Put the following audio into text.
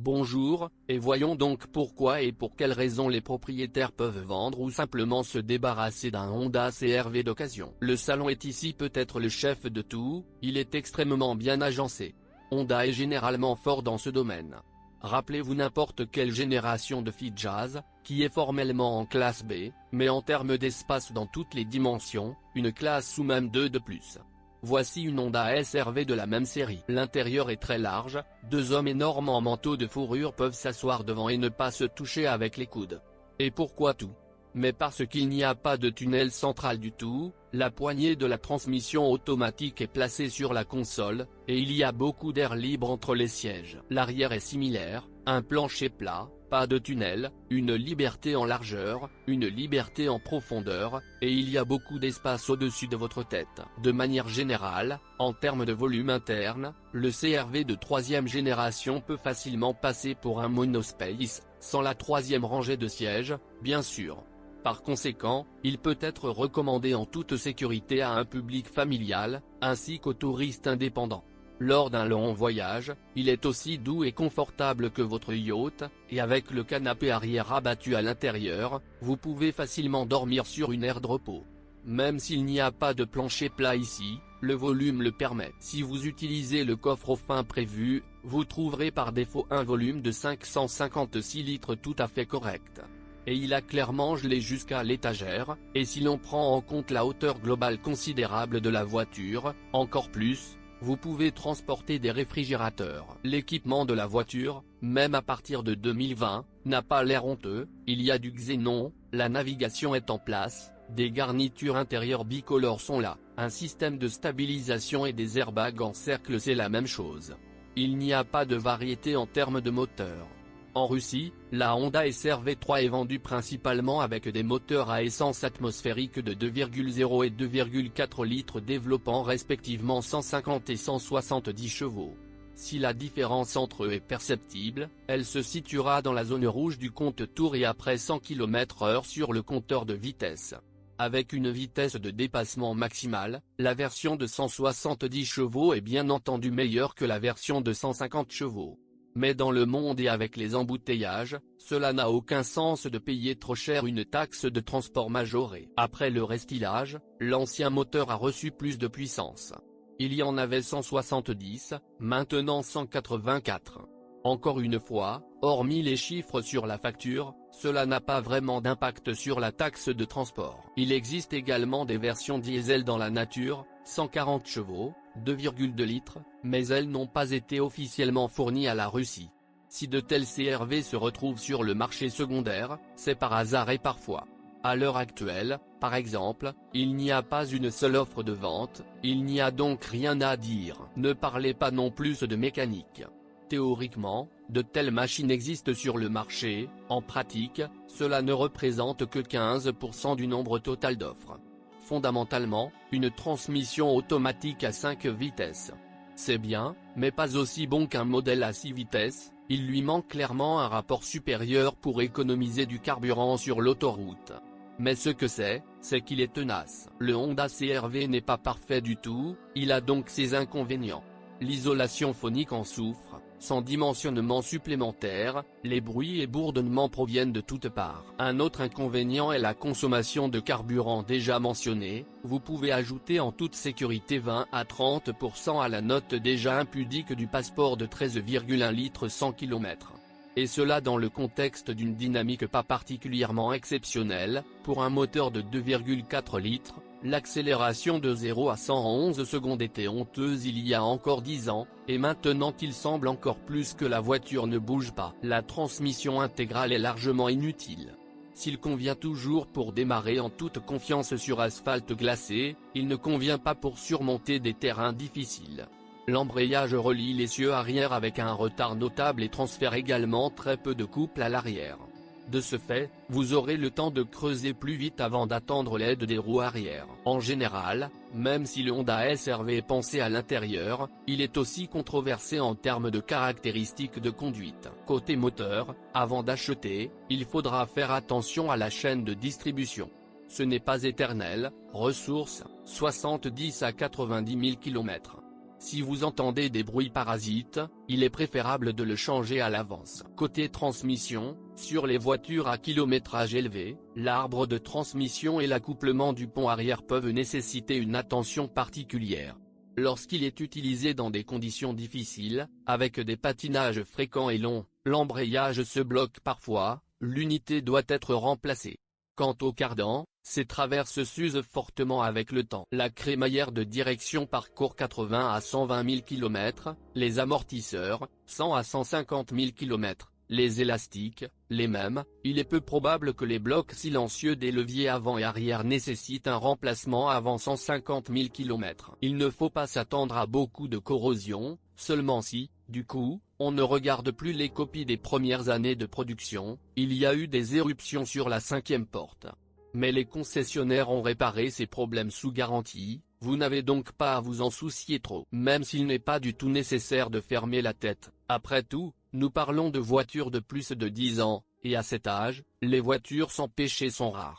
Bonjour, et voyons donc pourquoi et pour quelles raisons les propriétaires peuvent vendre ou simplement se débarrasser d'un Honda CR-V d'occasion. Le salon est ici peut-être le chef de tout, il est extrêmement bien agencé. Honda est généralement fort dans ce domaine. Rappelez-vous n'importe quelle génération de Fit Jazz, qui est formellement en classe B, mais en termes d'espace dans toutes les dimensions, une classe ou même deux de plus. Voici une Honda SR-V de la même série. L'intérieur est très large, deux hommes énormes en manteau de fourrure peuvent s'asseoir devant et ne pas se toucher avec les coudes. Et pourquoi tout? Mais parce qu'il n'y a pas de tunnel central du tout, la poignée de la transmission automatique est placée sur la console, et il y a beaucoup d'air libre entre les sièges. L'arrière est similaire, un plancher plat, pas de tunnel, une liberté en largeur, une liberté en profondeur, et il y a beaucoup d'espace au-dessus de votre tête. De manière générale, en termes de volume interne, le CR-V de troisième génération peut facilement passer pour un monospace, sans la troisième rangée de sièges, bien sûr. Par conséquent, il peut être recommandé en toute sécurité à un public familial, ainsi qu'aux touristes indépendants. Lors d'un long voyage, il est aussi doux et confortable que votre yacht, et avec le canapé arrière abattu à l'intérieur, vous pouvez facilement dormir sur une aire de repos. Même s'il n'y a pas de plancher plat ici, le volume le permet. Si vous utilisez le coffre au fin prévu, vous trouverez par défaut un volume de 556 litres tout à fait correct. Et il a clairement gelé jusqu'à l'étagère, et si l'on prend en compte la hauteur globale considérable de la voiture, encore plus. Vous pouvez transporter des réfrigérateurs. L'équipement de la voiture, même à partir de 2020, n'a pas l'air honteux, il y a du xénon, la navigation est en place, des garnitures intérieures bicolores sont là, un système de stabilisation et des airbags en cercle c'est la même chose. Il n'y a pas de variété en termes de moteur. En Russie, la Honda SR-V3 est vendue principalement avec des moteurs à essence atmosphérique de 2,0 et 2,4 litres développant respectivement 150 et 170 chevaux. Si la différence entre eux est perceptible, elle se situera dans la zone rouge du compte-tours et après 100 km/h sur le compteur de vitesse. Avec une vitesse de dépassement maximale, la version de 170 chevaux est bien entendu meilleure que la version de 150 chevaux. Mais dans le monde et avec les embouteillages, cela n'a aucun sens de payer trop cher une taxe de transport majorée. Après le restylage, l'ancien moteur a reçu plus de puissance. Il y en avait 170, maintenant 184. Encore une fois, hormis les chiffres sur la facture, cela n'a pas vraiment d'impact sur la taxe de transport. Il existe également des versions diesel dans la nature, 140 chevaux, 2,2 litres, mais elles n'ont pas été officiellement fournies à la Russie. Si de tels CR-V se retrouvent sur le marché secondaire, c'est par hasard et parfois. À l'heure actuelle, par exemple, il n'y a pas une seule offre de vente, il n'y a donc rien à dire. Ne parlez pas non plus de mécanique. Théoriquement, de telles machines existent sur le marché, en pratique, cela ne représente que 15% du nombre total d'offres. Fondamentalement, une transmission automatique à 5 vitesses. C'est bien, mais pas aussi bon qu'un modèle à 6 vitesses, il lui manque clairement un rapport supérieur pour économiser du carburant sur l'autoroute. Mais ce que c'est qu'il est tenace. Le Honda CR-V n'est pas parfait du tout, il a donc ses inconvénients. L'isolation phonique en souffre, sans dimensionnement supplémentaire, les bruits et bourdonnements proviennent de toutes parts. Un autre inconvénient est la consommation de carburant déjà mentionnée, vous pouvez ajouter en toute sécurité 20 à 30% à la note déjà impudique du passeport de 13,1 litres 100 km. Et cela dans le contexte d'une dynamique pas particulièrement exceptionnelle, pour un moteur de 2,4 litres. L'accélération de 0 à 100 en 11 secondes était honteuse il y a encore 10 ans, et maintenant il semble encore plus que la voiture ne bouge pas. La transmission intégrale est largement inutile. S'il convient toujours pour démarrer en toute confiance sur asphalte glacé, il ne convient pas pour surmonter des terrains difficiles. L'embrayage relie l'essieu arrière avec un retard notable et transfère également très peu de couple à l'arrière. De ce fait, vous aurez le temps de creuser plus vite avant d'attendre l'aide des roues arrière. En général, même si le Honda SR-V est pensé à l'intérieur, il est aussi controversé en termes de caractéristiques de conduite. Côté moteur, avant d'acheter, il faudra faire attention à la chaîne de distribution. Ce n'est pas éternel, ressources, 70 à 90 000 km. Si vous entendez des bruits parasites, il est préférable de le changer à l'avance. Côté transmission, sur les voitures à kilométrage élevé, l'arbre de transmission et l'accouplement du pont arrière peuvent nécessiter une attention particulière. Lorsqu'il est utilisé dans des conditions difficiles, avec des patinages fréquents et longs, l'embrayage se bloque parfois, l'unité doit être remplacée. Quant au cardan, ses traverses s'usent fortement avec le temps. La crémaillère de direction parcourt 80 à 120 000 km, les amortisseurs, 100 à 150 000 km, les élastiques, les mêmes. Il est peu probable que les blocs silencieux des leviers avant et arrière nécessitent un remplacement avant 150 000 km. Il ne faut pas s'attendre à beaucoup de corrosion, seulement si, du coup, on ne regarde plus les copies des premières années de production, il y a eu des éruptions sur la 5e porte. Mais les concessionnaires ont réparé ces problèmes sous garantie, vous n'avez donc pas à vous en soucier trop. Même s'il n'est pas du tout nécessaire de fermer la tête, après tout, nous parlons de voitures de plus de 10 ans, et à cet âge, les voitures sans péché sont rares.